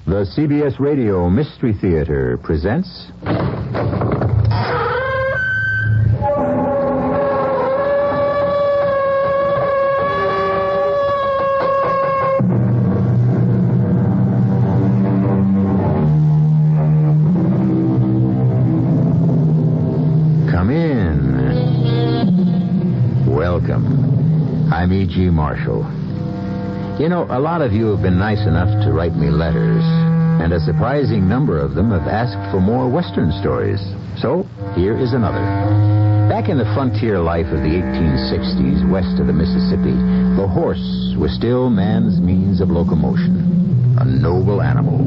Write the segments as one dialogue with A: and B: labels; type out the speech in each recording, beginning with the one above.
A: The CBS Radio Mystery Theater presents... Come in. Welcome. I'm E.G. Marshall. You know, a lot of you have been nice enough to write me letters, and a surprising number of them have asked for more Western stories. So, here is another. Back in the frontier life of the 1860s, west of the Mississippi, the horse was still man's means of locomotion. A noble animal.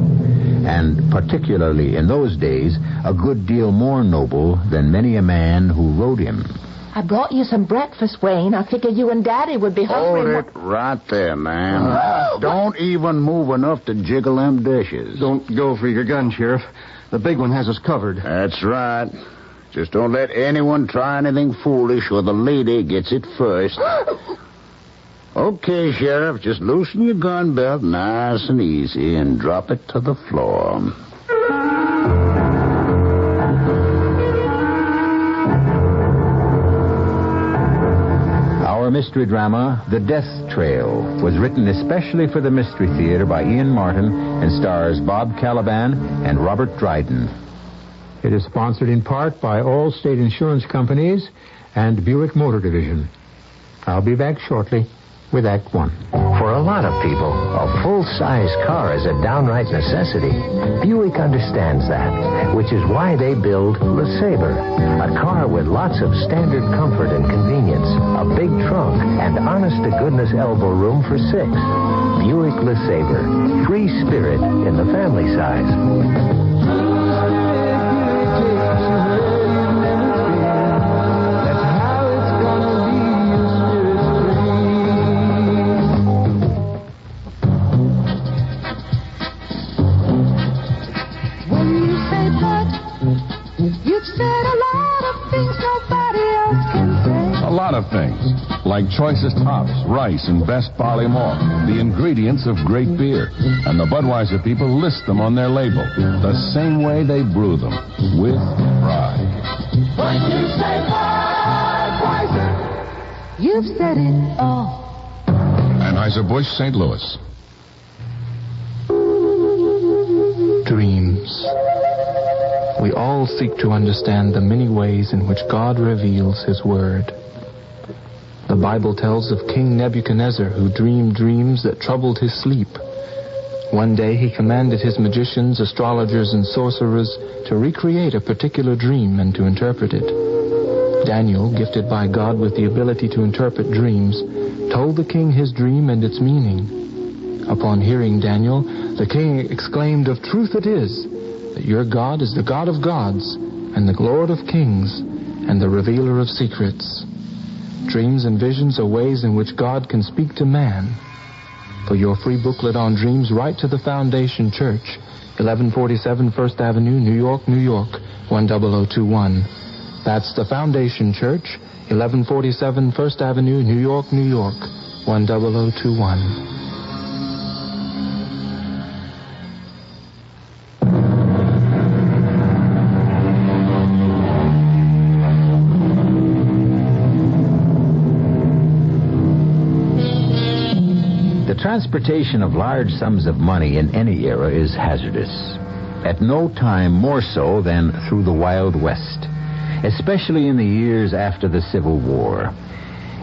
A: And particularly in those days, a good deal more noble than many a man who rode him.
B: I brought you some breakfast, Wayne. I figured you and Daddy would be hungry.
C: Hold it right there, man. Don't even move enough to jiggle them dishes.
D: Don't go for your gun, Sheriff. The big one has us covered.
C: That's right. Just don't let anyone try anything foolish or the lady gets it first. Okay, Sheriff, just loosen your gun belt nice and easy and drop it to the floor.
A: Our mystery drama, The Death Trail, was written especially for the Mystery Theater by Ian Martin and stars Bob Kaliban and Robert Dryden.
E: It is sponsored in part by all state insurance companies and Buick Motor Division. I'll be back shortly with Act One.
F: For a lot of people, a full-size car is a downright necessity. Buick understands that, which is why they build LeSabre, a car with lots of standard comfort and convenience, a big trunk, and honest-to-goodness elbow room for 6. Buick LeSabre, free spirit in the family size.
G: Like choicest hops, rice, and best barley malt, the ingredients of great beer. And the Budweiser people list them on their label, the same way they brew them, with pride.
H: When you say Budweiser, you've said it all.
G: Anheuser-Busch, St. Louis.
I: Dreams. We all seek to understand the many ways in which God reveals His Word. The Bible tells of King Nebuchadnezzar, who dreamed dreams that troubled his sleep. One day he commanded his magicians, astrologers, and sorcerers to recreate a particular dream and to interpret it. Daniel, gifted by God with the ability to interpret dreams, told the king his dream and its meaning. Upon hearing Daniel, the king exclaimed, "Of truth it is, that your God is the God of gods, and the Lord of kings, and the revealer of secrets." Dreams and visions are ways in which God can speak to man. For your free booklet on dreams, write to the Foundation Church, 1147 First Avenue, New York, New York, 10021. That's the Foundation Church, 1147 First Avenue, New York, New York, 10021.
A: Transportation of large sums of money in any era is hazardous. At no time more so than through the Wild West, especially in the years after the Civil War.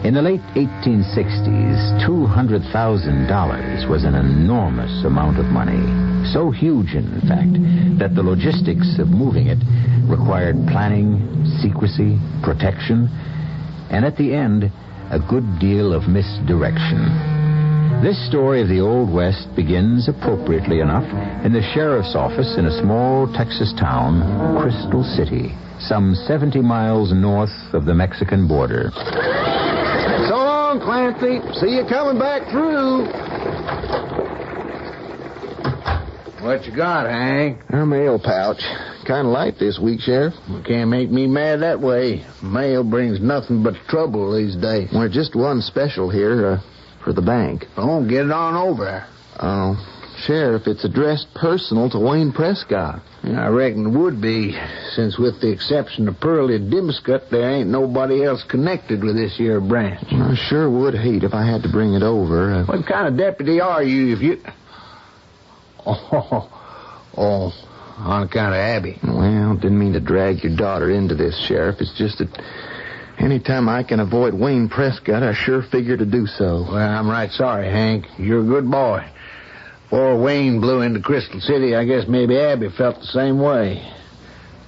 A: In the late 1860s, $200,000 was an enormous amount of money. So huge, in fact, that the logistics of moving it required planning, secrecy, protection, and at the end, a good deal of misdirection. This story of the Old West begins, appropriately enough, in the sheriff's office in a small Texas town, Crystal City, some 70 miles north of the Mexican border.
D: So long, Clancy. See you coming back through.
C: What you got, Hank?
D: A mail pouch. Kind of light this week, Sheriff.
C: You can't make me mad that way. Mail brings nothing but trouble these days.
D: We're just one special here for the bank.
C: Oh, get it on over.
D: Oh, Sheriff, it's addressed personal to Wayne Prescott.
C: Yeah, I reckon it would be, since with the exception of Pearlie Dimscut, there ain't nobody else connected with this here branch.
D: I sure would hate if I had to bring it over.
C: What kind of deputy are you if you... Oh, on account of Abby.
D: Well, didn't mean to drag your daughter into this, Sheriff. It's just that any time I can avoid Wayne Prescott, I sure figure to do so.
C: Well, I'm right sorry, Hank. You're a good boy. Before Wayne blew into Crystal City, I guess maybe Abby felt the same way.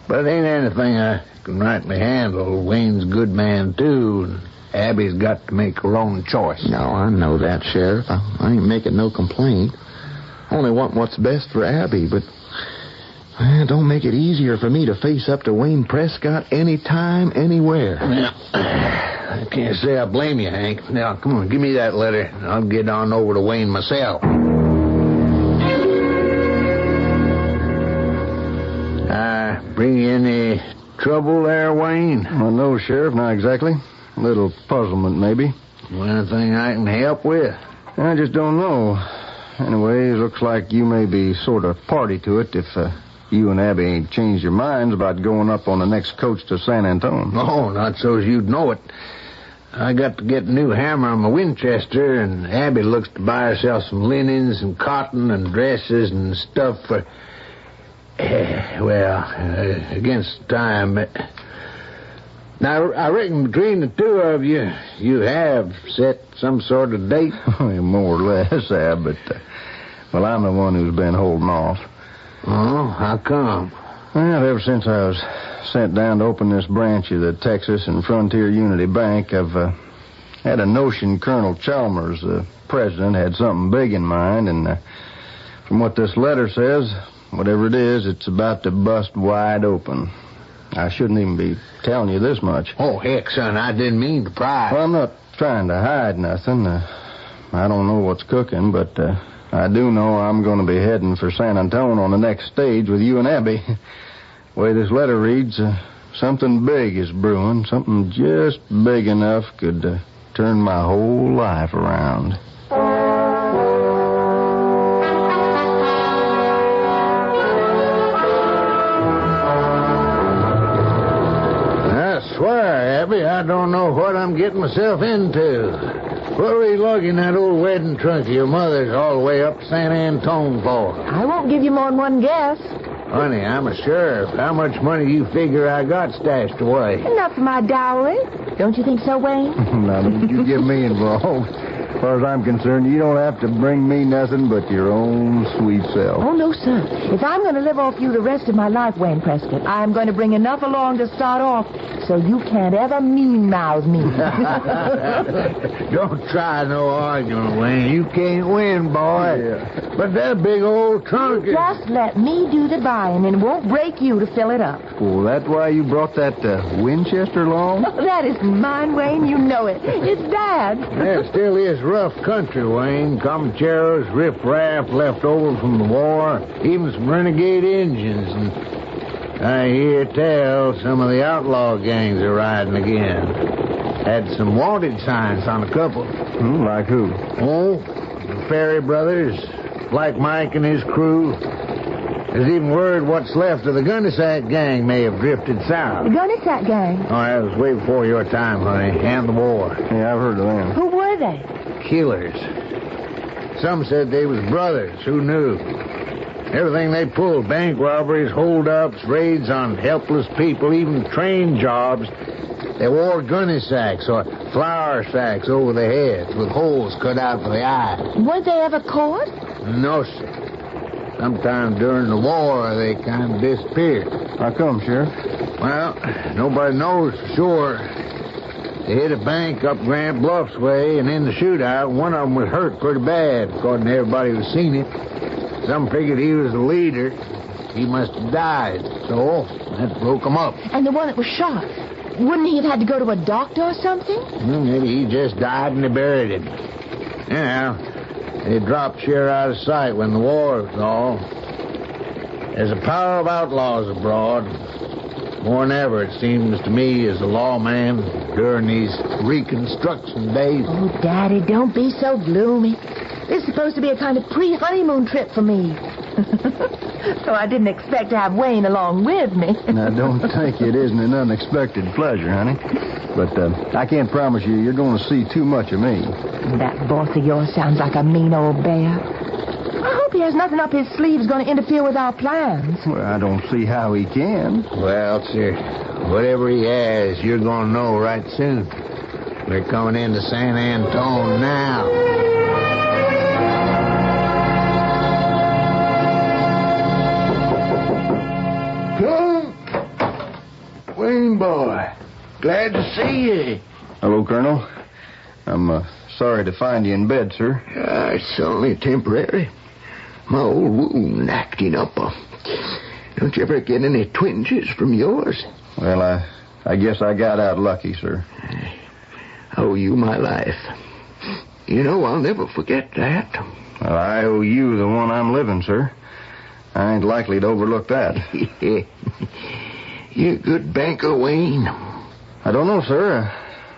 C: But it ain't anything I can rightly handle. Wayne's a good man, too, and Abby's got to make her own choice.
D: No, I know that, Sheriff. I ain't making no complaint. Only want what's best for Abby, but don't make it easier for me to face up to Wayne Prescott anytime, anywhere.
C: Yeah. I can't say I blame you, Hank. Now, come on, give me that letter. I'll get on over to Wayne myself. Bring you any trouble there, Wayne?
J: Well, no, Sheriff, not exactly. A little puzzlement, maybe.
C: Anything I can help with?
J: I just don't know. Anyway, it looks like you may be sort of party to it if you and Abby ain't changed your minds about going up on the next coach to San Antone.
C: No, not so's you'd know it. I got to get a new hammer on my Winchester, and Abby looks to buy herself some linens and cotton and dresses and stuff for... against time. Now, I reckon between the two of you, you have set some sort of date.
J: More or less, Ab, but... well, I'm the one who's been holding off.
C: Oh, how come?
J: Well, ever since I was sent down to open this branch of the Texas and Frontier Unity Bank, I've had a notion Colonel Chalmers, the president, had something big in mind, and from what this letter says, whatever it is, it's about to bust wide open. I shouldn't even be telling you this much.
C: Oh, heck, son, I didn't mean to pry.
J: Well, I'm not trying to hide nothing. I don't know what's cooking, but I do know I'm going to be heading for San Antone on the next stage with you and Abby. The way this letter reads, something big is brewing. Something just big enough could turn my whole life around.
C: I swear, Abby, I don't know what I'm getting myself into. What were you lugging that old wedding trunk of your mother's all the way up to San Antone for?
B: I won't give you more than one guess.
C: Honey, I'm a sheriff. How much money do you figure I got stashed away?
B: Enough for my dowry. Don't you think so, Wayne?
J: Now, don't you get me involved. As far as I'm concerned, you don't have to bring me nothing but your own sweet self.
B: Oh, no, sir. If I'm going to live off you the rest of my life, Wayne Prescott, I'm going to bring enough along to start off so you can't ever mean-mouth me.
C: Don't try no arguing, Wayne. You can't win, boy.
J: Yeah.
C: But that big old trunk is...
B: Just let me do the buying, and it won't break you to fill it up.
J: Well, that's why you brought that Winchester along?
B: That isn't mine, Wayne. You know it. It's Dad's.
C: Yeah, it still is rough country, Wayne. Comancheros, riff-raff left over from the war, even some renegade Indians. And I hear tell some of the outlaw gangs are riding again. Had some wanted signs on a couple.
J: Like who?
C: Oh, the Ferry brothers, Black Mike and his crew. There's even word what's left of the Gunnysack Gang may have drifted south.
B: The Gunnysack Gang?
C: Oh, that was way before your time, honey, and the war.
J: Yeah, I've heard of them.
B: Who were they?
C: Killers. Some said they was brothers. Who knew? Everything they pulled, bank robberies, holdups, raids on helpless people, even train jobs. They wore gunny sacks or flour sacks over their heads with holes cut out for the eyes.
B: Weren't they ever caught?
C: No, sir. Sometime during the war, they kind of disappeared.
J: How come, Sheriff?
C: Well, nobody knows for sure. They hit a bank up Grant Bluffs way, and in the shootout, one of them was hurt pretty bad, according to everybody who's seen it. Some figured he was the leader. He must have died, so that broke him up.
B: And the one that was shot, wouldn't he have had to go to a doctor or something?
C: Well, maybe he just died and they buried him. Anyhow, they dropped sheer out of sight when the war was all. There's a power of outlaws abroad. More than ever, it seems to me, as a lawman during these Reconstruction days.
B: Oh, Daddy, don't be so gloomy. This is supposed to be a kind of pre-honeymoon trip for me. So I didn't expect to have Wayne along with me.
J: Now, don't think it isn't an unexpected pleasure, honey. But I can't promise you're going to see too much of me.
B: That boss of yours sounds like a mean old bear. I hope he has nothing up his sleeve going to interfere with our plans.
J: Well, I don't see how he can.
C: Well, sir, whatever he has, you're going to know right soon. We're coming into San Antone now.
D: Come, Wayne boy. Glad to see you.
J: Hello, Colonel. I'm sorry to find you in bed, sir.
D: It's only temporary. My old wound acting up. Don't you ever get any twinges from yours?
J: Well, I guess I got out lucky, sir.
D: I owe you my life. You know, I'll never forget that.
J: Well, I owe you the one I'm living, sir. I ain't likely to overlook that.
D: You a good banker, Wayne?
J: I don't know, sir.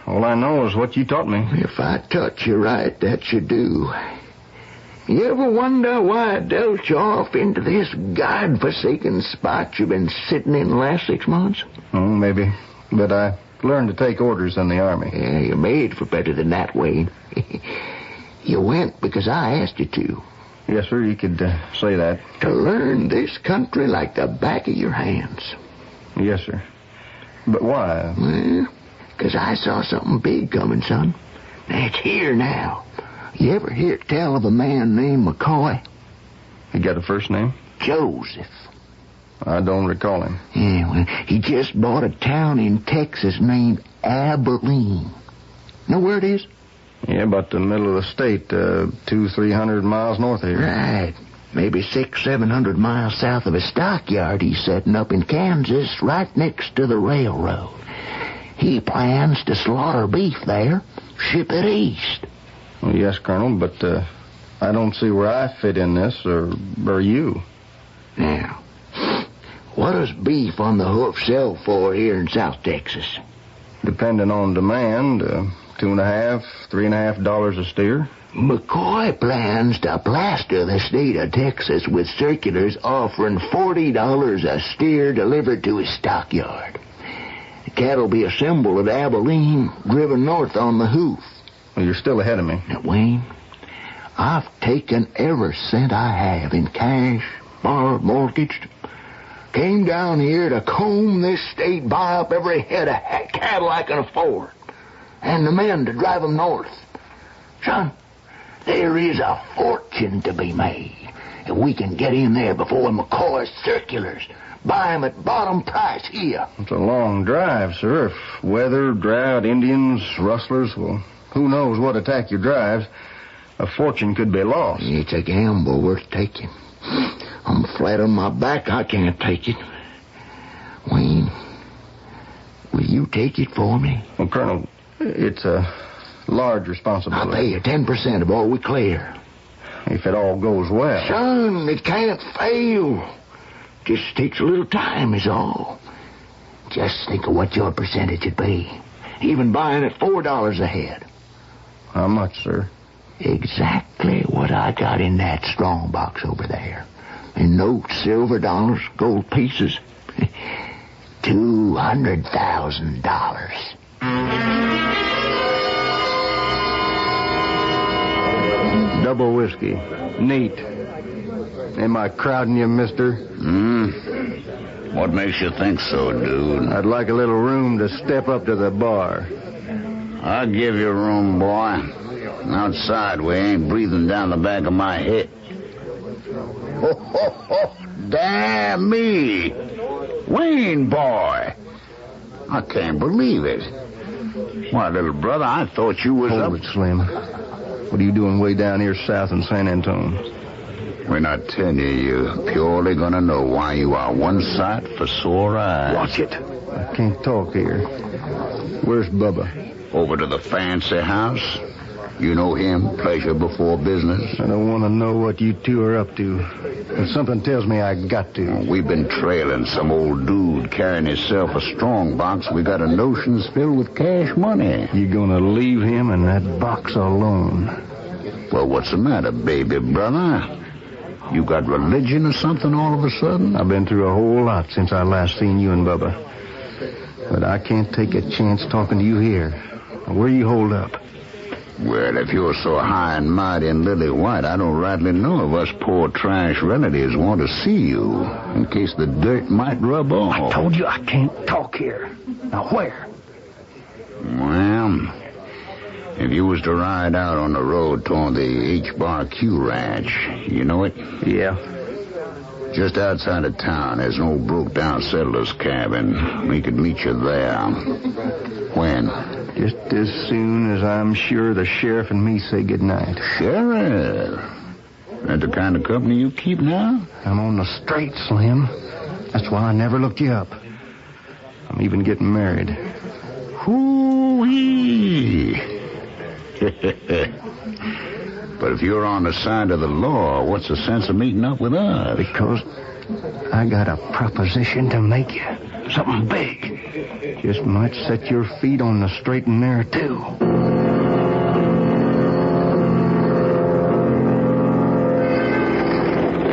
J: All I know is what you taught me.
D: If I taught you right, that you do. You ever wonder why I dealt you off into this God-forsaken spot you've been sitting in the last 6 months?
J: Oh, maybe. But I learned to take orders in the Army.
D: Yeah, you're made for better than that, Wayne. You went because I asked you to.
J: Yes, sir, you could say that.
D: To learn this country like the back of your hands.
J: Yes, sir. But why?
D: Well, because I saw something big coming, son. It's here now. You ever hear tell of a man named McCoy?
J: He got a first name?
D: Joseph.
J: I don't recall him.
D: Yeah, well, he just bought a town in Texas named Abilene. Know where it is?
J: Yeah, about the middle of the state, 200-300 miles north of here.
D: Right. Maybe 600-700 miles south of a stockyard he's setting up in Kansas, right next to the railroad. He plans to slaughter beef there, ship it east.
J: Well, yes, Colonel, but I don't see where I fit in this, or you.
D: Now, what does beef on the hoof sell for here in South Texas?
J: Depending on demand, $2.50, $3.50 a steer.
D: McCoy plans to plaster the state of Texas with circulars offering $40 a steer delivered to his stockyard. The cattle be assembled at Abilene, driven north on the hoof.
J: Well, you're still ahead of me.
D: Now, Wayne, I've taken every cent I have in cash, borrowed, mortgaged. Came down here to comb this state, buy up every head of cattle I can afford, and the men to drive them north. Son, there is a fortune to be made if we can get in there before McCoy's circulars. Buy them at bottom price here.
J: It's a long drive, sir. If weather, drought, Indians, rustlers, well, who knows what attack your drives. A fortune could be lost.
D: It's a gamble worth taking. I'm flat on my back. I can't take it. Wayne, will you take it for me?
J: Well, Colonel, it's a large responsibility.
D: I'll pay you 10% of all we clear.
J: If it all goes well.
D: Son, it can't fail. Just takes a little time is all. Just think of what your percentage would be. Even buying at $4 a head.
J: How much, sir?
D: Exactly what I got in that strong box over there. In notes, silver dollars, gold pieces. $200,000.
J: Double whiskey. Neat. Am I crowding you, mister?
K: What makes you think so, dude?
J: I'd like a little room to step up to the bar.
K: I'll give you room, boy. Outside, we ain't breathing down the back of my head. Oh, damn me. Wayne, boy. I can't believe it. Why, little brother, I thought you was
J: Hold it, Slim. What are you doing way down here south in San Antone?
K: When I tell you, you're purely gonna know why you are one sight for sore eyes.
J: Watch it. I can't talk here. Where's Bubba?
K: Over to the fancy house. You know him, pleasure before business.
J: I don't want to know what you two are up to. But something tells me I got to.
K: We've been trailing some old dude carrying himself a strong box. We got a notions filled with cash money.
J: You gonna leave him in that box alone?
K: Well, what's the matter, baby brother? You got religion or something all of a sudden?
J: I've been through a whole lot since I last seen you and Bubba. But I can't take a chance talking to you here. Where you hold up?
K: Well, if you're so high and mighty and lily white, I don't rightly know if us poor trash relatives want to see you, in case the dirt might rub off.
J: I told you I can't talk here. Now, where?
K: Well, if you was to ride out on the road toward the H-Bar-Q ranch, you know it?
J: Yeah.
K: Just outside of town, there's an old broke-down settler's cabin. We could meet you there. When?
J: Just as soon as I'm sure the sheriff and me say goodnight.
K: Sheriff? That the kind of company you keep now?
J: I'm on the straight, Slim. That's why I never looked you up. I'm even getting married.
K: Hoo-wee! But if you're on the side of the law, what's the sense of meeting up with us?
J: Because I got a proposition to make you. Something big. Just might set your feet on the straight and narrow, too.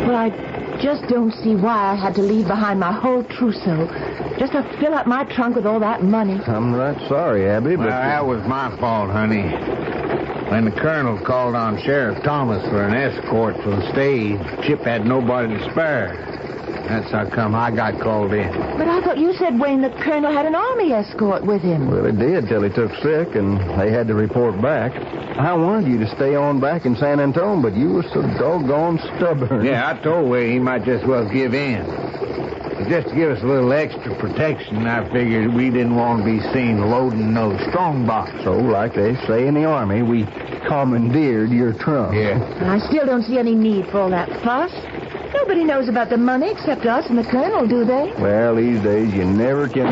B: Well, I just don't see why I had to leave behind my whole trousseau just to fill up my trunk with all that money.
J: I'm right sorry, Abby, but...
C: Well, that was my fault, honey. When the colonel called on Sheriff Thomas for an escort for the stage, Chip had nobody to spare. That's how come I got called in.
B: But I thought you said, Wayne, the colonel had an army escort with him.
J: Well, he did till he took sick, and they had to report back. I wanted you to stay on back in San Antonio, but you were so doggone stubborn.
C: Yeah, I told Wayne he might just well give in. But just to give us a little extra protection, I figured we didn't want to be seen loading no strongbox.
J: So, like they say in the Army, we commandeered your trunk.
C: Yeah.
B: I still don't see any need for all that fuss. Nobody knows about the money except us and the colonel, do they?
J: Well, these days you never can...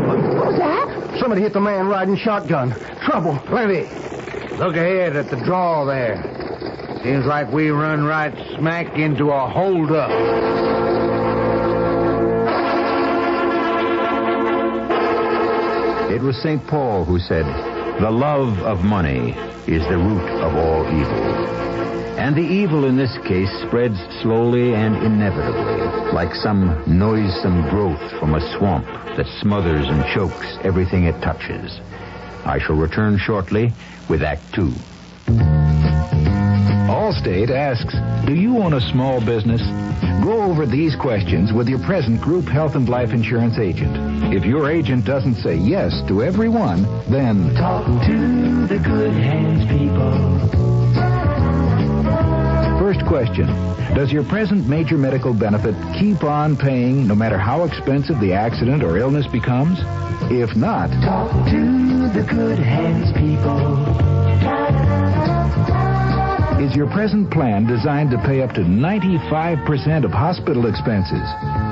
B: What was that?
J: Somebody hit the man riding shotgun. Trouble.
C: Plenty. Look ahead at the draw there. Seems like we run right smack into a holdup.
A: It was St. Paul who said, "The love of money is the root of all evil." And the evil in this case spreads slowly and inevitably, like some noisome growth from a swamp that smothers and chokes everything it touches. I shall return shortly with Act 2.
L: Allstate asks, do you own a small business? Go over these questions with your present group health and life insurance agent. If your agent doesn't say yes to every one, then...
H: Talk to the good hands people.
L: First question, does your present major medical benefit keep on paying no matter how expensive the accident or illness becomes? If not...
H: Talk to the good hands people.
L: Is your present plan designed to pay up to 95% of hospital expenses?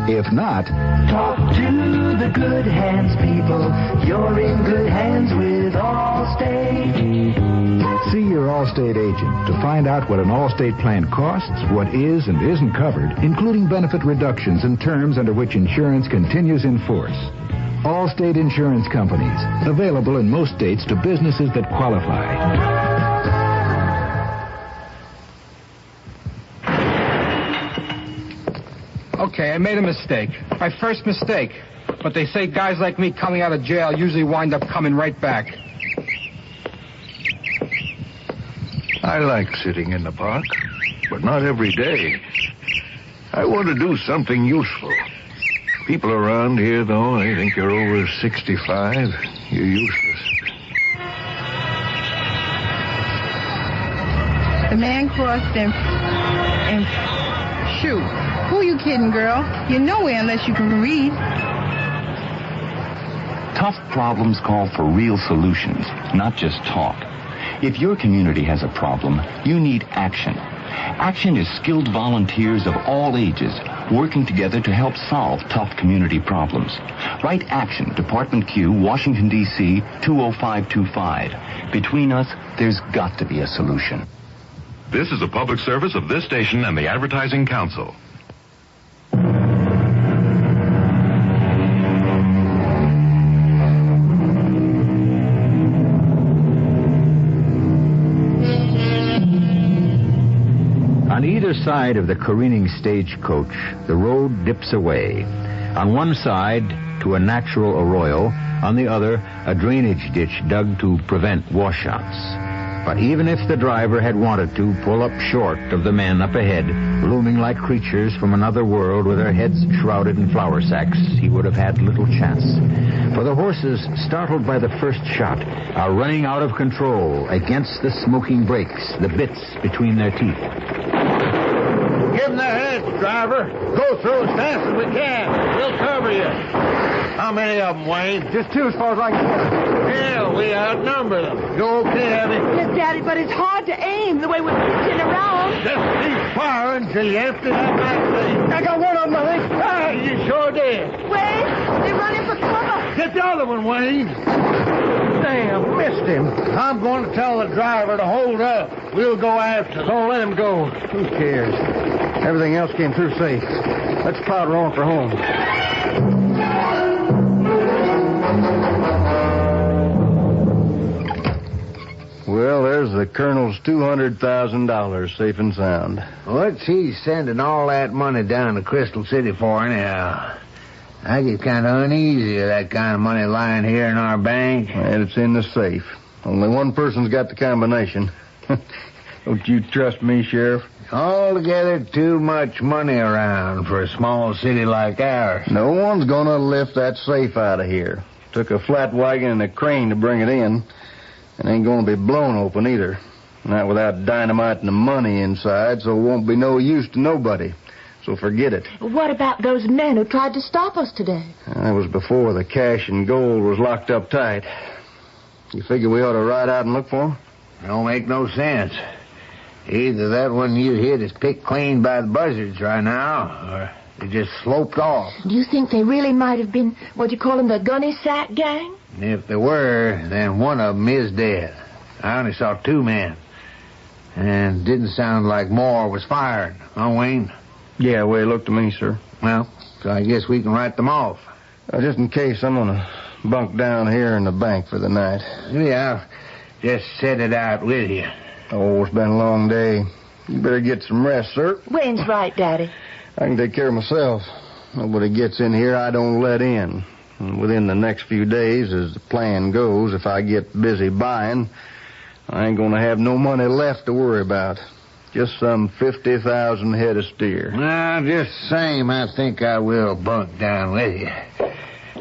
L: If not...
H: Talk to the good hands people. You're in good hands with Allstate.
L: See your Allstate agent to find out what an Allstate plan costs, what is and isn't covered, including benefit reductions and terms under which insurance continues in force. Allstate Insurance Companies, available in most states to businesses that qualify.
M: Okay, I made a mistake. My first mistake. But they say guys like me coming out of jail usually wind up coming right back.
N: I like sitting in the park, but not every day. I want to do something useful. People around here, though, they think you're over 65. You're useless.
O: The man crossed and shoot. Who you kidding, girl? You're nowhere unless you can read.
P: Tough problems call for real solutions, not just talk. If your community has a problem, you need action. Action is skilled volunteers of all ages working together to help solve tough community problems. Write Action, Department Q, Washington, D.C., 20525. Between us, there's got to be a solution.
Q: This is a public service of this station and the Advertising Council.
A: On either side of the careening stagecoach, the road dips away. On one side, to a natural arroyo. On the other, a drainage ditch dug to prevent washouts. But even if the driver had wanted to pull up short of the men up ahead, looming like creatures from another world with their heads shrouded in flour sacks, he would have had little chance. For the horses, startled by the first shot, are running out of control against the smoking brakes, the bits between their teeth.
C: Give them their heads, driver. Go through as fast as we can. We'll cover you. How many of them, Wayne?
M: Just 2 as far as I can get.
C: Hell, we outnumber them. You okay, Abby?
B: Yes, Daddy, but it's hard to aim the way we're pitching around.
C: Just keep firing till you empty that magazine.
M: I got one on my leg.
C: Ah, you sure did.
B: Wayne, they're running for cover.
C: Get the other one, Wayne. Damn, missed him. I'm going to tell the driver to hold up. We'll go after him.
M: Don't let him go. Who cares? Everything else came through safe. Let's powder on for home.
J: Well, there's the Colonel's $200,000 safe and sound.
C: What's he sending all that money down to Crystal City for anyhow? I get kind of uneasy with that kind of money lying here in our bank.
J: And it's in the safe. Only one person's got the combination. Don't you trust me, Sheriff?
C: Altogether too much money around for a small city like ours.
J: No one's gonna lift that safe out of here. Took a flat wagon and a crane to bring it in. It ain't gonna be blown open either. Not without dynamite and the money inside, so it won't be no use to nobody. So forget it.
B: What about those men who tried to stop us today?
J: That was before the cash and gold was locked up tight. You figure we ought to ride out and look for them?
C: Don't make no sense. Either that one you hit is picked clean by the buzzards right now, or they just sloped off.
B: Do you think they really might have been, what you call them, the Gunnysack Gang?
C: If they were, then one of them is dead. I only saw 2 men. And didn't sound like more was fired, huh, Wayne?
J: Yeah, way it looked to me, sir.
C: Well, so I guess we can write them off.
J: Just in case, I'm gonna bunk down here in the bank for the night.
C: Yeah, I'll just set it out with you.
J: Oh, it's been a long day. You better get some rest, sir.
B: Wayne's right, Daddy.
J: I can take care of myself. Nobody gets in here I don't let in. And within the next few days, as the plan goes, if I get busy buying, I ain't gonna have no money left to worry about. Just some 50,000 head of steer.
C: Well, just the same, I think I will bunk down with you.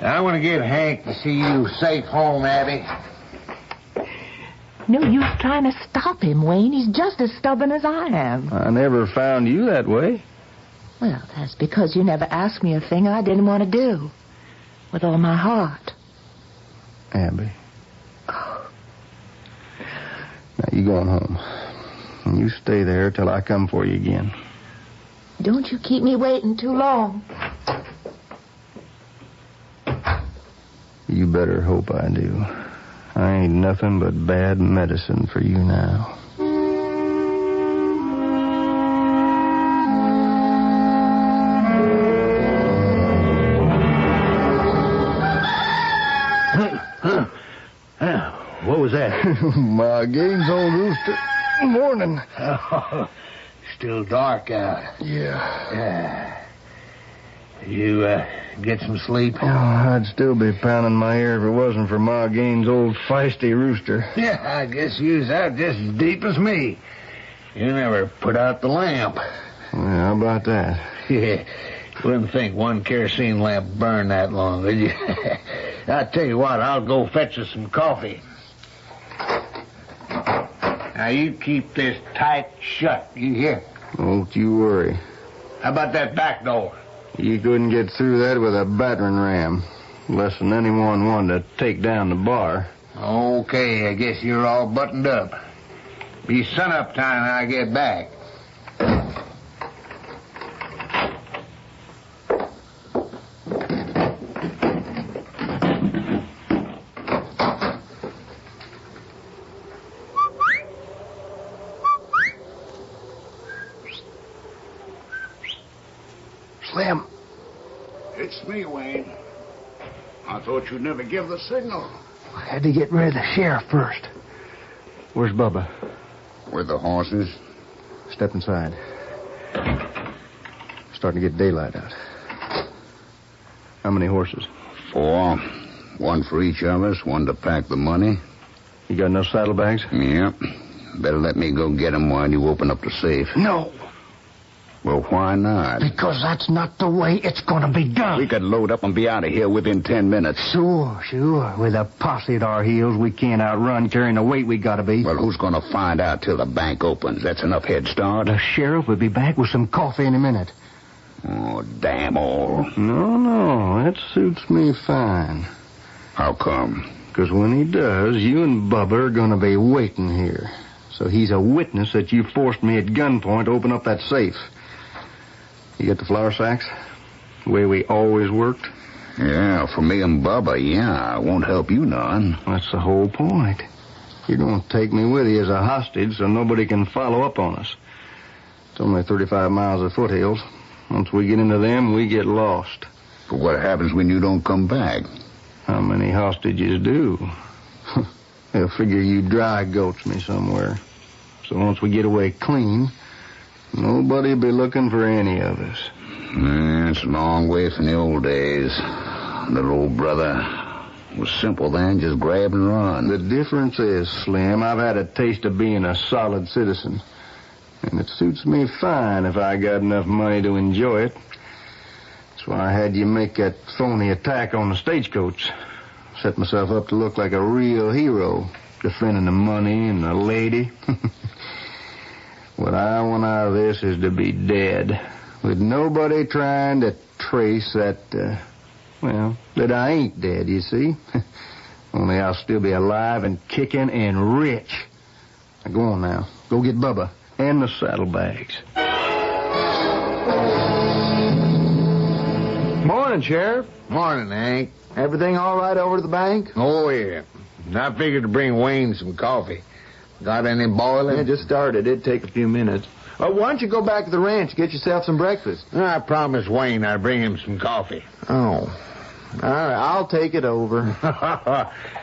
C: I want to get Hank to see you safe home, Abby.
B: No use trying to stop him, Wayne. He's just as stubborn as I am.
J: I never found you that way.
B: Well, that's because you never asked me a thing I didn't want to do. With all my heart.
J: Abby. Now, you going home. And you stay there till I come for you again.
B: Don't you keep me waiting too long.
J: You better hope I do. I ain't nothing but bad medicine for you now.
C: What was that?
J: My game's on, Rooster. Morning.
C: Oh, still dark out.
J: Yeah.
C: You get some sleep?
J: Oh, I'd still be pounding my ear if it wasn't for Ma Gaines' old feisty rooster.
C: Yeah, I guess you was out just as deep as me. You never put out the lamp.
J: Well, how about that?
C: Yeah, wouldn't think one kerosene lamp burned that long, would you? I tell you what, I'll go fetch us some coffee. Now, you keep this tight shut, you hear?
J: Don't you worry.
C: How about that back door?
J: You couldn't get through that with a battering ram. Less than anyone wanted to take down the bar.
C: Okay, I guess you're all buttoned up. Be sunup time when I get back.
J: Slim.
K: It's me, Wayne. I thought you'd never give the signal.
M: I had to get rid of the sheriff first.
J: Where's Bubba?
K: With the horses?
J: Step inside. Starting to get daylight out. How many horses?
K: 4. 1 for each of us, 1 to pack the money.
J: You got enough saddlebags?
K: Yep. Better let me go get 'em while you open up the safe.
J: No.
K: Well, why not?
J: Because that's not the way it's gonna be done.
K: We could load up and be out of here within 10 minutes.
J: Sure. With a posse at our heels, we can't outrun carrying the weight we gotta be.
K: Well, who's gonna find out till the bank opens? That's enough head start.
J: The sheriff will be back with some coffee in a minute.
K: Oh, damn all.
J: No, that suits me fine.
K: How come?
J: Because when he does, you and Bubba are gonna be waiting here. So he's a witness that you forced me at gunpoint to open up that safe. You get the flour sacks? The way we always worked?
K: Yeah, for me and Bubba, yeah. It won't help you none.
J: That's the whole point. You're going to take me with you as a hostage so nobody can follow up on us. It's only 35 miles of foothills. Once we get into them, we get lost.
K: But what happens when you don't come back?
J: How many hostages do? They'll figure you dry goats me somewhere. So once we get away clean, nobody'll be looking for any of us.
K: It's a long way from the old days. Little old brother was simple then, just grab and run.
J: The difference is, Slim, I've had a taste of being a solid citizen. And it suits me fine if I got enough money to enjoy it. That's why I had you make that phony attack on the stagecoach. Set myself up to look like a real hero, defending the money and the lady. What I want out of this is to be dead, with nobody trying to trace that, that I ain't dead, you see. Only I'll still be alive and kicking and rich. Now go on now. Go get Bubba and the saddlebags.
C: Morning, Sheriff. Morning, Hank. Everything all right over at the bank? Oh, yeah. I figured to bring Wayne some coffee. Got any boiling?
D: Yeah, just started. It'd take a few minutes. Why don't you go back to the ranch and get yourself some breakfast?
C: I promised Wayne I'd bring him some coffee.
D: Oh. All right, I'll take it over.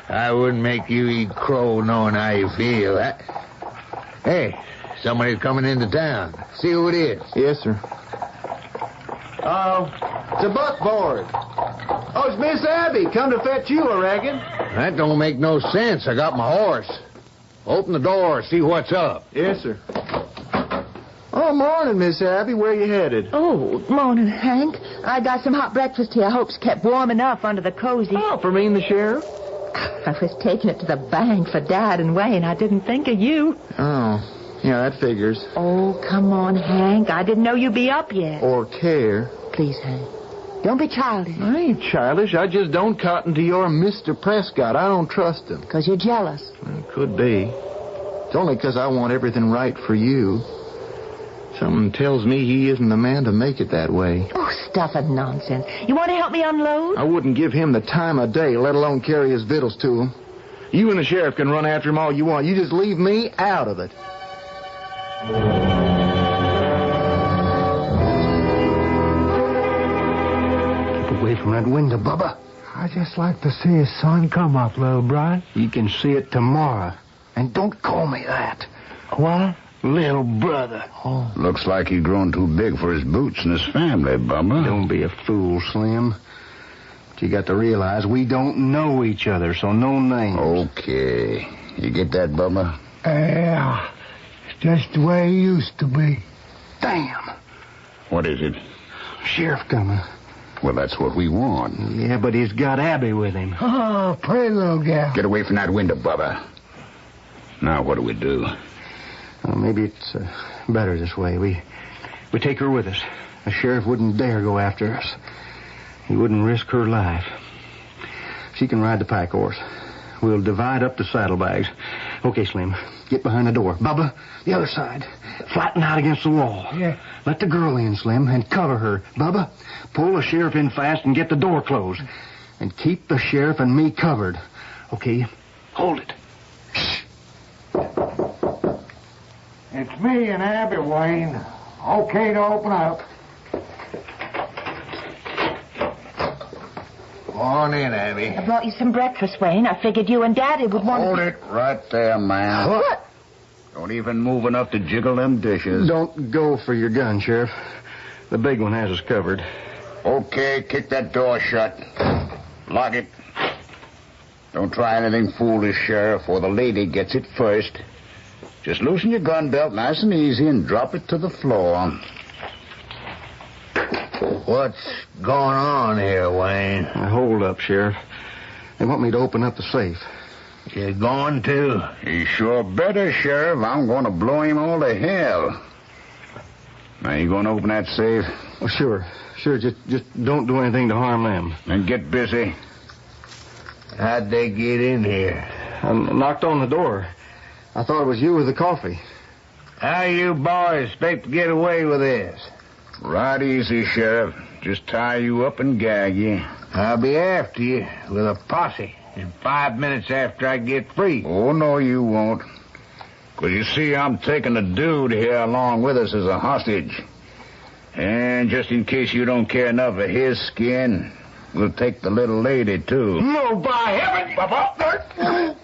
C: I wouldn't make you eat crow knowing how you feel. Hey, somebody's coming into town. See who it is.
D: Yes, sir. It's a buckboard. Oh, it's Miss Abby. Come to fetch you, I reckon.
C: That don't make no sense. I got my horse. Open the door, see what's up.
D: Yes, sir. Oh, morning, Miss Abby. Where you headed?
B: Oh, morning, Hank. I got some hot breakfast here. I hope it's kept warm enough under the cozy.
D: Oh, for me and the sheriff?
B: I was taking it to the bank for Dad and Wayne. I didn't think of you.
D: Oh, yeah, that figures.
B: Oh, come on, Hank. I didn't know you'd be up yet.
D: Or care.
B: Please, Hank. Don't be childish.
D: I ain't childish. I just don't cotton to your Mr. Prescott. I don't trust him.
B: Because you're jealous.
D: It could be. It's only because I want everything right for you. Something tells me he isn't the man to make it that way.
B: Oh, stuff and nonsense. You want to help me unload?
D: I wouldn't give him the time of day, let alone carry his victuals to him. You and the sheriff can run after him all you want. You just leave me out of it.
J: Away from that window, Bubba.
R: I just like to see his sun come up, little brother.
J: You can see it tomorrow. And don't call me that.
R: What?
J: Little brother.
R: Oh.
K: Looks like he's grown too big for his boots and his family, Bubba.
J: Don't be a fool, Slim. But you got to realize we don't know each other, so no names.
K: Okay. You get that, Bubba?
R: Yeah. It's just the way it used to be.
J: Damn.
K: What is it?
J: Sheriff coming.
K: Well, that's what we want.
J: Yeah, but he's got Abby with him.
R: Oh, pretty little gal.
K: Get away from that window, Bubba. Now, what do we do?
J: Well, maybe it's better this way. We take her with us. The sheriff wouldn't dare go after us. He wouldn't risk her life. She can ride the pack horse. We'll divide up the saddlebags. Okay, Slim, get behind the door. Bubba, the other side. Flatten out against the wall.
R: Yeah.
J: Let the girl in, Slim, and cover her. Bubba, pull the sheriff in fast and get the door closed. And keep the sheriff and me covered. Okay, hold it.
R: It's me and Abby, Wayne. Okay to open up.
C: Come on in, Abby.
B: I brought you some breakfast, Wayne. I figured you and Daddy would want
K: Hold
B: to...
K: it right there, man.
B: What?
K: Don't even move enough to jiggle them dishes.
J: Don't go for your gun, Sheriff. The big one has us covered.
K: Okay, kick that door shut. Lock it. Don't try anything foolish, Sheriff, or the lady gets it first. Just loosen your gun belt nice and easy and drop it to the floor.
C: What's going on here, Wayne?
J: Hold up, Sheriff. They want me to open up the safe.
C: You going to?
K: You sure better, Sheriff. I'm going to blow him all to hell. Now, you going to open that safe?
J: Oh, sure. Just don't do anything to harm them.
K: Then get busy.
C: How'd they get in here?
J: I knocked on the door. I thought it was you with the coffee.
C: How you boys expect to get away with this?
K: Right easy, Sheriff. Just tie you up and gag you.
C: I'll be after you with a posse in 5 minutes after I get free.
K: Oh, no, you won't. 'Cause you see, I'm taking a dude here along with us as a hostage. And just in case you don't care enough of his skin, we'll take the little lady, too.
C: No, by heaven, Papa!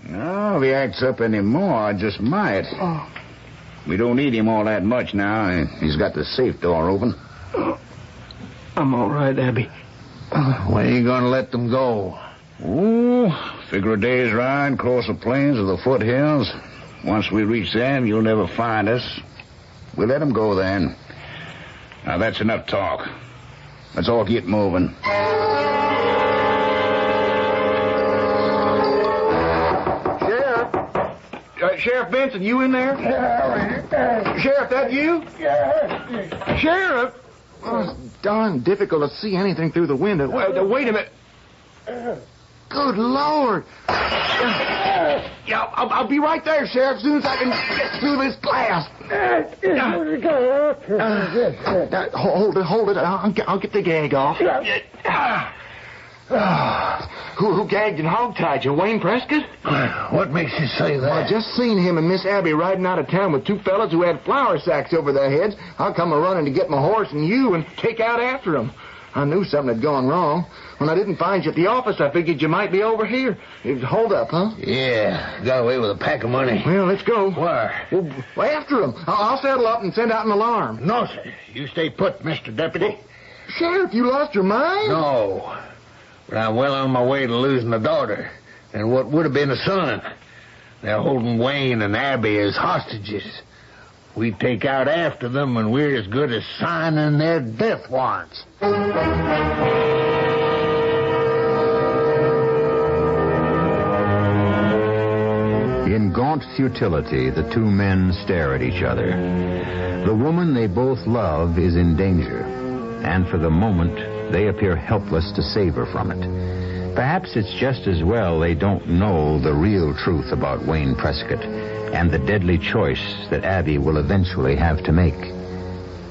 K: No, if he acts up anymore, I just might. We don't need him all that much now. He's got the safe door open.
J: I'm all right, Abby.
C: When are you going to let them go?
K: Ooh, figure a day's ride across the plains or the foothills. Once we reach them, you'll never find us. We'll let them go then. Now, that's enough talk. Let's all get moving.
J: Sheriff Benson, you in there? Sheriff, that you? Sheriff! Oh, it's darn difficult to see anything through the window. Wait a minute. Good Lord. Yeah, I'll be right there, Sheriff, as soon as I can get through this glass. Hold it. I'll get the gag off. Who gagged and hogtied you, Wayne Prescott?
C: What makes you say that?
J: I just seen him and Miss Abby riding out of town with two fellas who had flour sacks over their heads. I'll come a-running to get my horse and you and take out after them. I knew something had gone wrong. When I didn't find you at the office, I figured you might be over here. Hold up, huh?
C: Yeah, got away with a pack of money.
J: Well, let's go.
C: Where?
J: Well, after them. I'll settle up and send out an alarm.
C: No, sir. You stay put, Mr. Deputy.
J: Sheriff, you lost your mind?
C: No. But I'm well on my way to losing a daughter and what would have been a son. They're holding Wayne and Abby as hostages. We take out after them, and we're as good as signing their death warrants.
A: In gaunt futility, the two men stare at each other. The woman they both love is in danger, and for the moment, they appear helpless to save her from it. Perhaps it's just as well they don't know the real truth about Wayne Prescott and the deadly choice that Abby will eventually have to make.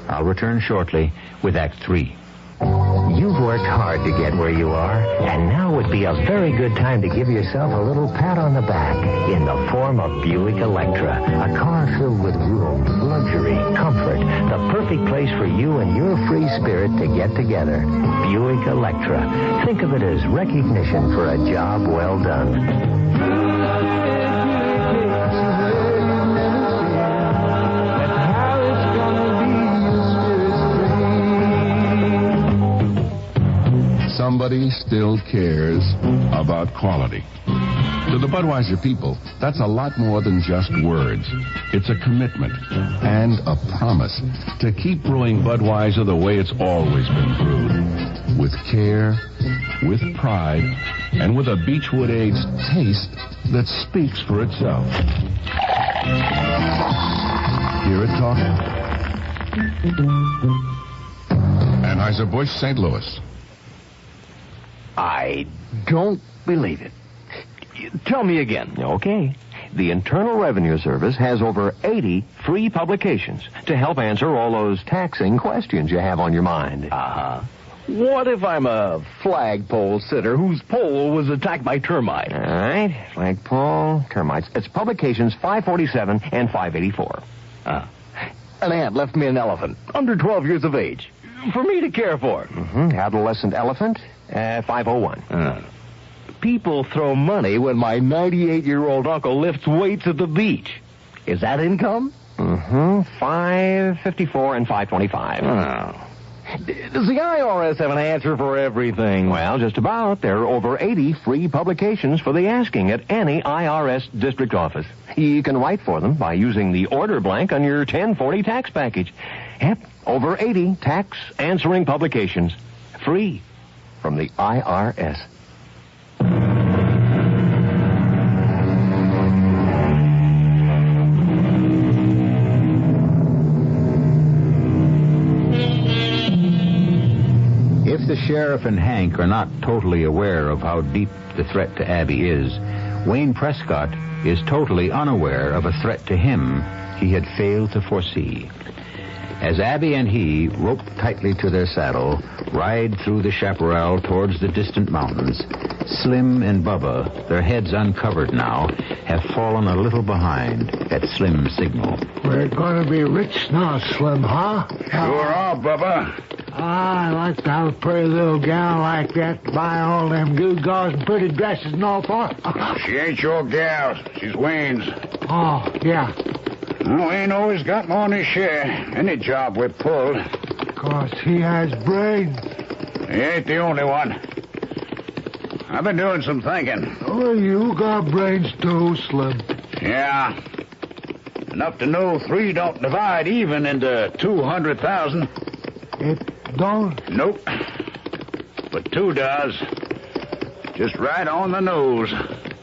A: I'll return shortly with Act 3.
F: You've worked hard to get where you are, and now would be a very good time to give yourself a little pat on the back in the form of Buick Electra, a car filled with room, luxury, comfort, the perfect place for you and your free spirit to get together. Buick Electra. Think of it as recognition for a job well done.
G: Somebody still cares about quality. To the Budweiser people, that's a lot more than just words. It's a commitment and a promise to keep brewing Budweiser the way it's always been brewed. With care, with pride, and with a Beechwood-aged taste that speaks for itself. Hear it talking? Anheuser-Busch, St. Louis.
S: I don't believe it. Tell me again. Okay. The Internal Revenue Service has over 80 free publications to help answer all those taxing questions you have on your mind. Uh-huh. What if I'm a flagpole sitter whose pole was attacked by termites? All right. Flagpole, termites. It's publications 547 and 584. An ant left me an elephant, under 12 years of age, for me to care for. Mm-hmm. Adolescent elephant, 501. people throw money when my 98-year-old uncle lifts weights at the beach. Is that income?
F: Mm-hmm. $5.54 and $5.25.
S: Oh. Does the IRS have an answer for everything?
F: Well, just about. There are over 80 free publications for the asking at any IRS district office. You can write for them by using the order blank on your 1040 tax package. Yep, over 80 tax answering publications. Free from the IRS.
A: If the sheriff and Hank are not totally aware of how deep the threat to Abby is, Wayne Prescott is totally unaware of a threat to him he had failed to foresee. As Abby and he, roped tightly to their saddle, ride through the chaparral towards the distant mountains, Slim and Bubba, their heads uncovered now, have fallen a little behind at Slim's signal.
R: We're going to be rich now, Slim, huh?
K: Sure are, Bubba.
R: I'd like to have a pretty little gal like that to buy all them gewgaws and pretty dresses and all for.
K: She ain't your gal. She's Wayne's.
R: Oh, yeah.
K: Wayne always got more than his share. Any job we pulled.
R: 'Cause he has brains.
K: He ain't the only one. I've been doing some thinking.
R: Oh, you got brains too, Slim.
K: Yeah. Enough to know 3 don't divide even into 200,000.
R: It don't?
K: Nope. But 2 does. Just right on the nose.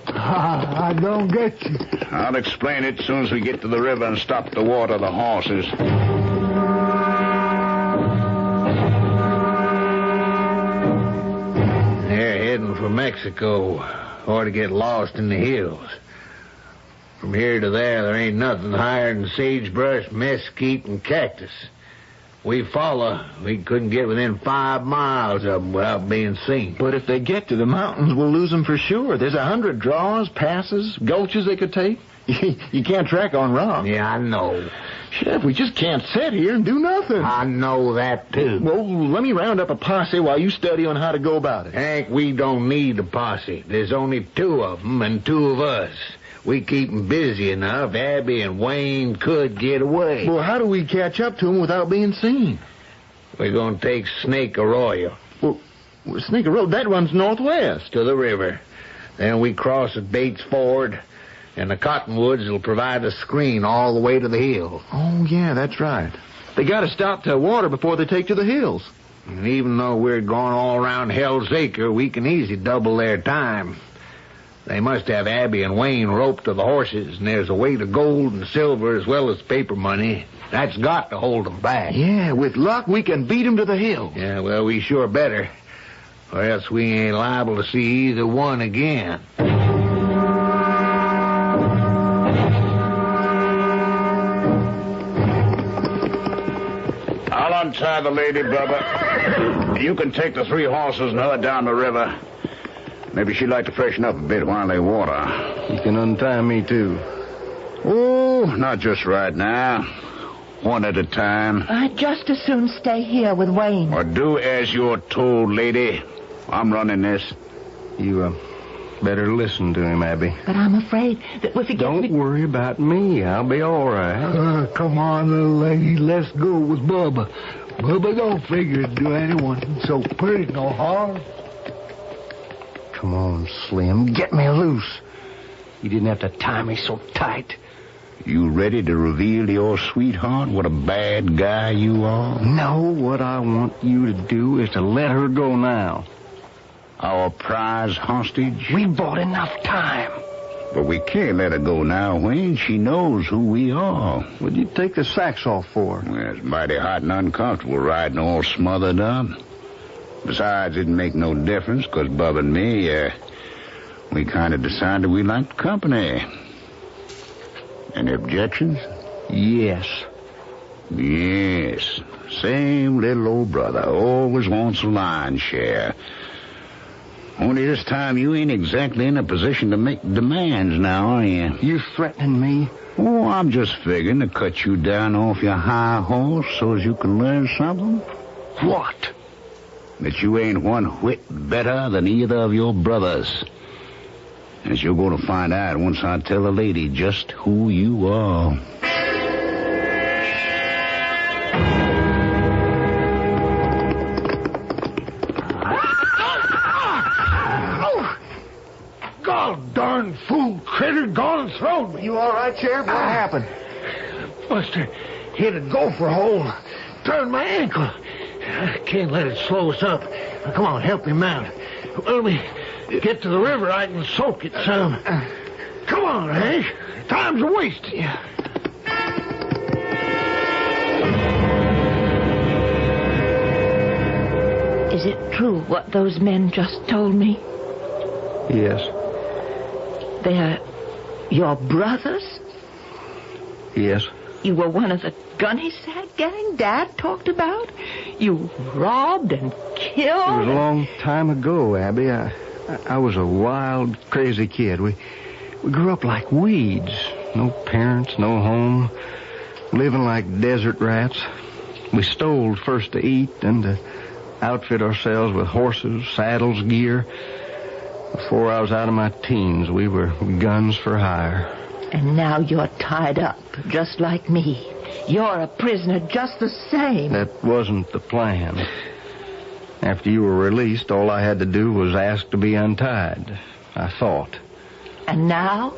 R: I don't get you.
K: I'll explain it as soon as we get to the river and stop to water the horses.
C: They're heading for Mexico, or to get lost in the hills. From here to there ain't nothing higher than sagebrush, mesquite, and cactus. We follow, we couldn't get within 5 miles of them without being seen.
D: But if they get to the mountains, we'll lose them for sure. There's 100 draws, passes, gulches they could take. You can't track on rock.
C: Yeah, I know.
D: Sheriff, we just can't sit here and do nothing.
C: I know that, too.
D: Well, let me round up a posse while you study on how to go about it.
C: Hank, we don't need a posse. There's only 2 of them and 2 of us. We keep 'em busy enough, Abby and Wayne could get away.
D: Well, how do we catch up to 'em without being seen?
C: We're going to take Snake Arroyo.
D: Well, Snake Arroyo, that runs northwest.
C: To the river. Then we cross at Bates Ford, and the cottonwoods will provide a screen all the way to the hill.
D: Oh, yeah, that's right. They got to stop to water before they take to the hills.
C: And even though we're going all around Hell's Acre, we can easily double their time. They must have Abby and Wayne roped to the horses, and there's a weight of gold and silver as well as paper money. That's got to hold them back.
D: Yeah, with luck, we can beat them to the hill.
C: Yeah, well, we sure better, or else we ain't liable to see either one again.
K: I'll untie the lady, Bubba. You can take the 3 horses and her down the river. Maybe she'd like to freshen up a bit while they water.
J: You can untie me, too.
K: Oh, not just right now. One at a time.
B: I'd just as soon stay here with Wayne.
K: Or do as you're told, lady. I'm running this.
J: You, better listen to him, Abby.
B: But I'm afraid that if he gets
J: Don't worry about me. I'll be all right.
R: Come on, little lady. Let's go with Bubba. Bubba don't figure to do anyone so pretty no harm.
J: Come on, Slim. Get me loose. You didn't have to tie me so tight.
K: You ready to reveal to your sweetheart what a bad guy you are?
J: No, what I want you to do is to let her go now.
K: Our prize hostage?
J: We bought enough time.
K: But we can't let her go now, Wayne. She knows who we are.
J: What'd you take the sacks off for?
K: Well, it's mighty hot and uncomfortable riding all smothered up. Besides, it didn't make no difference, because Bub and me, we kind of decided we liked company. Any objections?
J: Yes.
K: Yes. Same little old brother. Always wants a lion's share. Only this time you ain't exactly in a position to make demands now, are you?
J: You threatening me?
K: Oh, I'm just figuring to cut you down off your high horse so as you can learn something.
J: What?
K: That you ain't one whit better than either of your brothers. As you're going to find out once I tell the lady just who you are.
R: God darn fool critter gone and thrown me.
D: You all right, Sheriff? What happened?
R: Must have hit a gopher hole. Turned my ankle. I can't let it slow us up. Now, come on, help me mount. Let me get to the river. I can soak it some. Come on, Hank. Time's a waste.
B: Is it true what those men just told me?
J: Yes.
B: They're your brothers?
J: Yes.
B: You were one of the Gunnysack Gang Dad talked about? You robbed and killed?
J: It was a long time ago, Abby. I was a wild, crazy kid. We grew up like weeds. No parents, no home. Living like desert rats. We stole first to eat, then to outfit ourselves with horses, saddles, gear. Before I was out of my teens, we were guns for hire.
B: And now you're tied up, just like me. You're a prisoner just the same.
J: That wasn't the plan. After you were released, all I had to do was ask to be untied, I thought.
B: And now?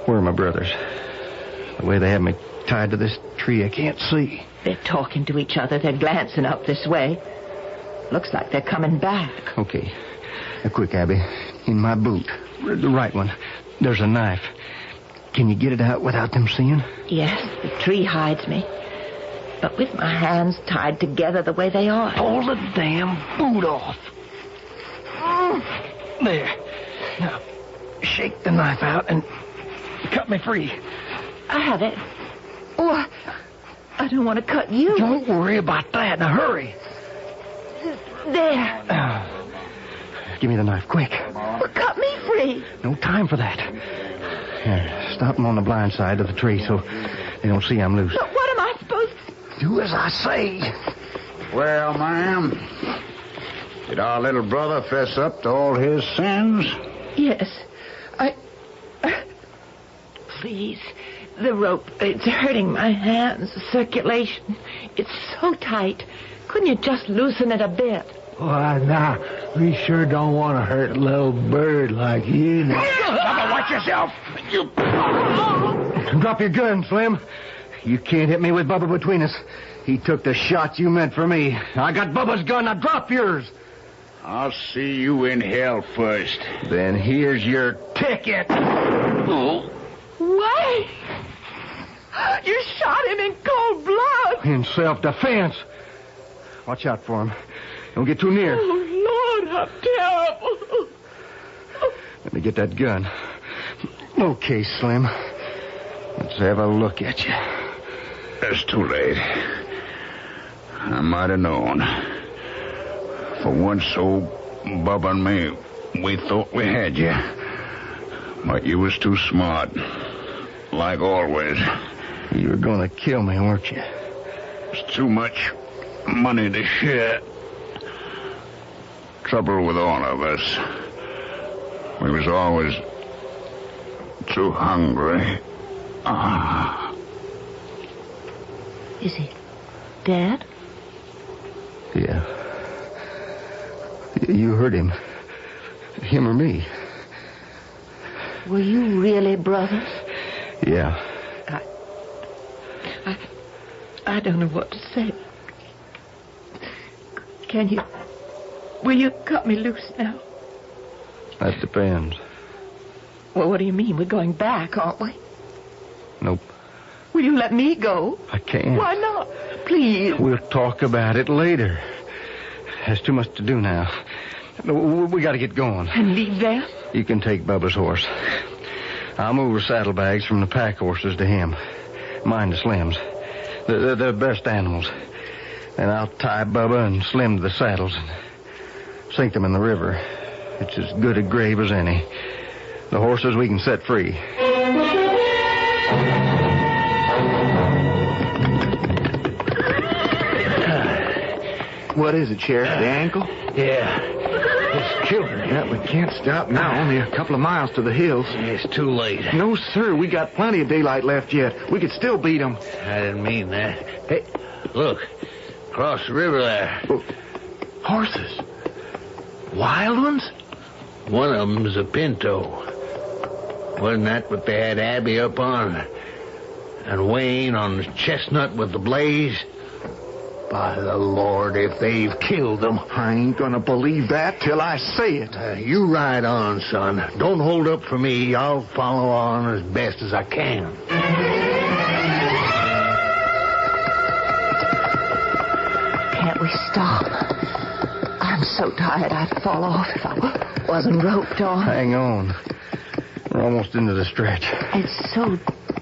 J: Where are my brothers? The way they have me tied to this tree, I can't see.
B: They're talking to each other. They're glancing up this way. Looks like they're coming back.
J: Okay. Quick, Abby. In my boot. The right one. There's a knife. Can you get it out without them seeing?
B: Yes, the tree hides me. But with my hands tied together the way they are.
J: Pull the damn boot off. There. Now, shake the knife out and cut me free.
B: I have it. Oh, I don't want to cut you.
J: Don't worry about that. Now, hurry.
B: There.
J: Give me the knife, quick.
B: Well, cut me free.
J: No time for that. Here, stop them on the blind side of the tree so they don't see I'm loose.
B: But what am I supposed to...
J: Do as I say.
K: Well, ma'am, did our little brother fess up to all his sins?
B: Yes. Please. The rope, it's hurting my hands. The circulation, it's so tight. Couldn't you just loosen it a bit?
R: Why, now, we sure don't want to hurt a little bird like you.
J: Now, watch yourself. Drop your gun, Slim. You can't hit me with Bubba between us. He took the shot you meant for me. I got Bubba's gun. Now drop yours.
K: I'll see you in hell first.
J: Then here's your ticket.
B: Oh. Wait! You shot him in cold blood.
J: In self-defense. Watch out for him. Don't get too near.
B: Oh, Lord, how terrible.
J: Let me get that gun. Okay, Slim. Let's have a look at you.
K: It's too late. I might have known. For once, old Bubba and me, we thought we had you. But you was too smart. Like always.
J: You were going to kill me, weren't you?
K: It's too much money to share. Trouble with all of us. We was always too hungry.
B: Is he dead?
J: Yeah. You heard him. Him or me.
B: Were you really brothers?
J: Yeah.
B: I don't know what to say. Can you... Will you cut me loose now?
J: That depends.
B: Well, what do you mean? We're going back, aren't we?
J: Nope.
B: Will you let me go?
J: I can't.
B: Why not? Please.
J: We'll talk about it later. There's too much to do now. We got to get going.
B: And leave them?
J: You can take Bubba's horse. I'll move the saddlebags from the pack horses to him. Mine to Slim's. They're the best animals. Then I'll tie Bubba and Slim to the saddles and sink them in the river. It's as good a grave as any. The horses we can set free.
D: What is it, Sheriff? The ankle?
R: Yeah. His children.
D: Yeah, we can't stop now. Only a couple of miles to the hills.
R: It's too late.
D: No, sir. We got plenty of daylight left yet. We could still beat them.
R: I didn't mean that. Hey, look. Across the river there.
D: Oh, horses.
R: Wild ones? One of them's a pinto. Wasn't that what they had Abby up on? And Wayne on the chestnut with the blaze? By the Lord, if they've killed them.
D: I ain't gonna believe that till I see it.
R: You ride on, son. Don't hold up for me. I'll follow on as best as I can.
B: Can't we stop? I'm so tired I'd fall off if I wasn't roped on.
J: Hang on. We're almost into the stretch.
B: It's so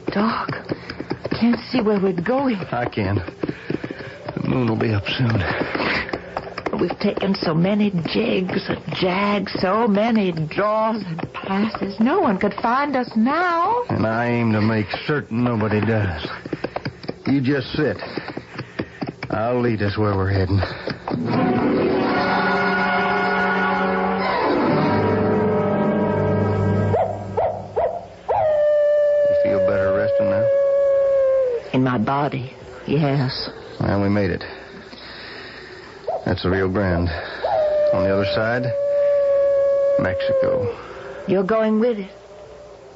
B: dark. Can't see where we're going.
J: I can. The moon will be up soon.
B: We've taken so many jigs and jags, so many draws and passes. No one could find us now.
J: And I aim to make certain nobody does. You just sit. I'll lead us where we're heading. You feel better resting now?
B: In my body, yes.
J: Well, we made it. That's the Rio Grande. On the other side, Mexico.
B: You're going with it?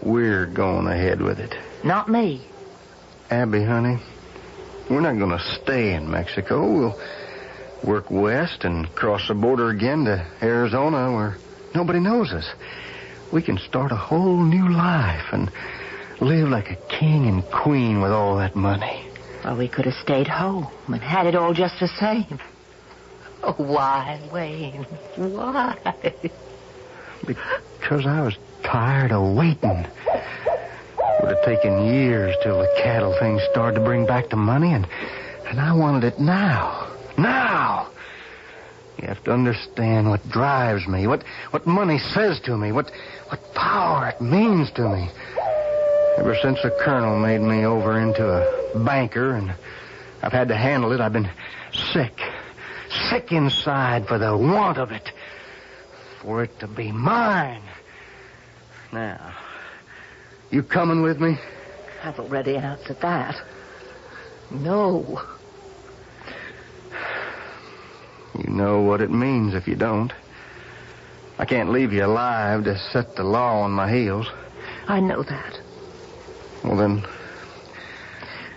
J: We're going ahead with it.
B: Not me.
J: Abby, honey, we're not going to stay in Mexico. We'll work west and cross the border again to Arizona where nobody knows us. We can start a whole new life and live like a king and queen with all that money.
B: Well, we could have stayed home and had it all just the same. Oh, why, Wayne? Why?
J: Because I was tired of waiting. It would have taken years till the cattle thing started to bring back the money, and I wanted it now. Now! You have to understand what drives me, what money says to me, what power it means to me. Ever since the colonel made me over into a banker, and I've had to handle it, I've been sick inside for the want of it, for it to be mine. Now, you coming with me?
B: I've already answered that. No.
J: You know what it means if you don't. I can't leave you alive to set the law on my heels.
B: I know that.
J: Well, then,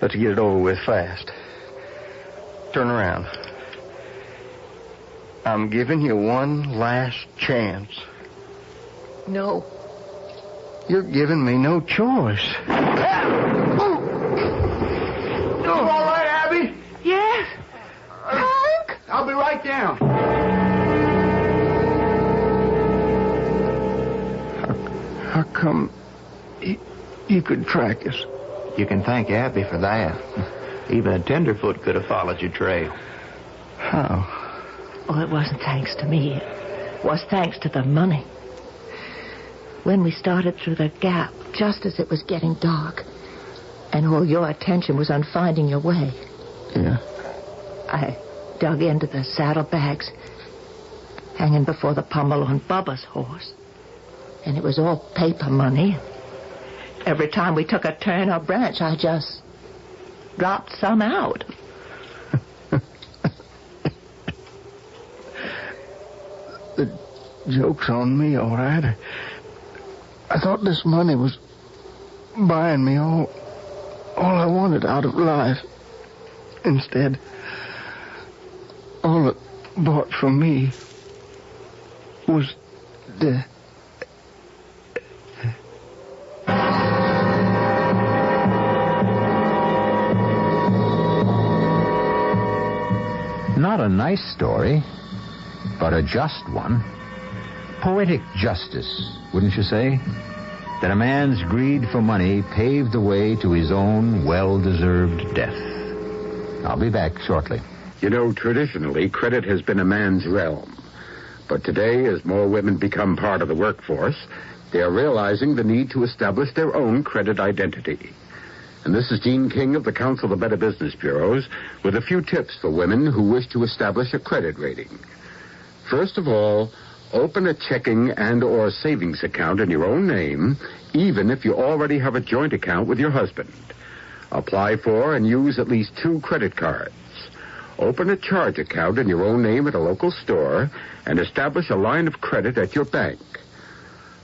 J: let's get it over with fast. Turn around. I'm giving you one last chance.
B: No.
J: You're giving me no choice.
D: You all right, Abby?
B: Yes. Hank?
D: I'll be right down.
J: How come you could track us?
D: You can thank Abby for that. Even a tenderfoot could have followed your trail.
J: How?
B: Oh, it wasn't thanks to me. It was thanks to the money. When we started through the gap, just as it was getting dark, and all your attention was on finding your way.
J: Yeah?
B: I dug into the saddlebags hanging before the pommel on Bubba's horse. And it was all paper money. Every time we took a turn or branch, I just dropped some out.
J: The joke's on me, all right. I thought this money was buying me all I wanted out of life. Instead, all it bought from me was death.
A: Not a nice story, but a just one. Poetic justice, wouldn't you say? That a man's greed for money paved the way to his own well-deserved death. I'll be back shortly.
T: You know, traditionally, credit has been a man's realm. But today, as more women become part of the workforce, they are realizing the need to establish their own credit identity. And this is Gene King of the Council of Better Business Bureaus with a few tips for women who wish to establish a credit rating. First of all, Open a checking and or savings account in your own name, even if you already have a joint account with your husband. Apply for and use at least 2 credit cards. Open a charge account in your own name at a local store and establish a line of credit at your bank.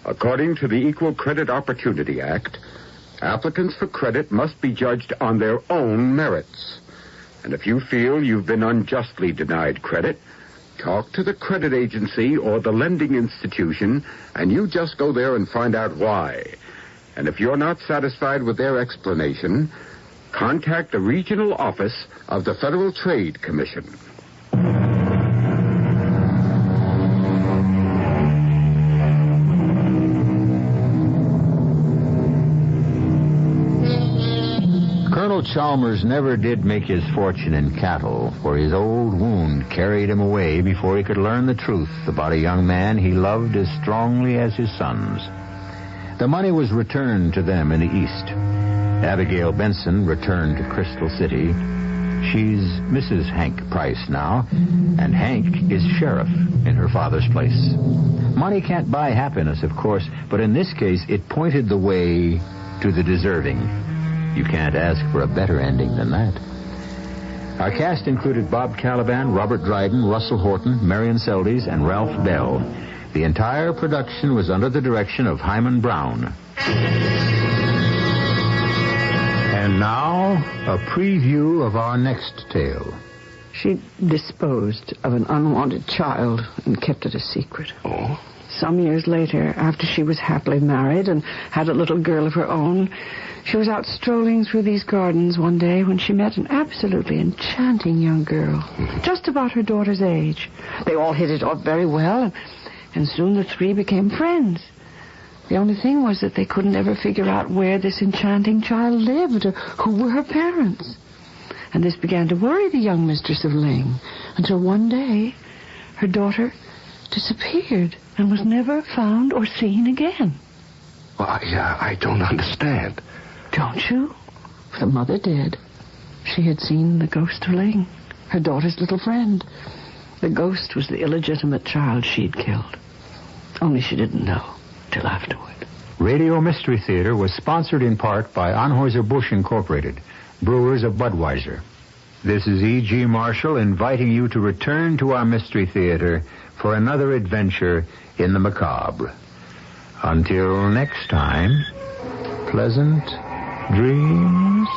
T: According to the Equal Credit Opportunity Act, applicants for credit must be judged on their own merits. And if you feel you've been unjustly denied credit, talk to the credit agency or the lending institution, and you just go there and find out why. And if you're not satisfied with their explanation, contact the regional office of the Federal Trade Commission.
A: Colonel Chalmers never did make his fortune in cattle, for his old wound carried him away before he could learn the truth about a young man he loved as strongly as his sons. The money was returned to them in the East. Abigail Benson returned to Crystal City. She's Mrs. Hank Price now, and Hank is sheriff in her father's place. Money can't buy happiness, of course, but in this case, it pointed the way to the deserving. You can't ask for a better ending than that. Our cast included Bob Kaliban, Robert Dryden, Russell Horton, Marian Seldes, and Ralph Bell. The entire production was under the direction of Hyman Brown. And now, a preview of our next tale.
U: She disposed of an unwanted child and kept it a secret. Oh? Some years later, after she was happily married and had a little girl of her own, she was out strolling through these gardens one day when she met an absolutely enchanting young girl, just about her daughter's age. They all hit it off very well, and soon the 3 became friends. The only thing was that they couldn't ever figure out where this enchanting child lived or who were her parents. And this began to worry the young mistress of Ling, until one day her daughter disappeared and was never found or seen again.
N: Well, I don't understand.
U: Don't you? The mother did. She had seen the ghost of Ling, her daughter's little friend. The ghost was the illegitimate child she'd killed. Only she didn't know till afterward.
E: Radio Mystery Theater was sponsored in part by Anheuser-Busch Incorporated, brewers of Budweiser. This is E.G. Marshall inviting you to return to our Mystery Theater for another adventure in the macabre. Until next time, pleasant dreams.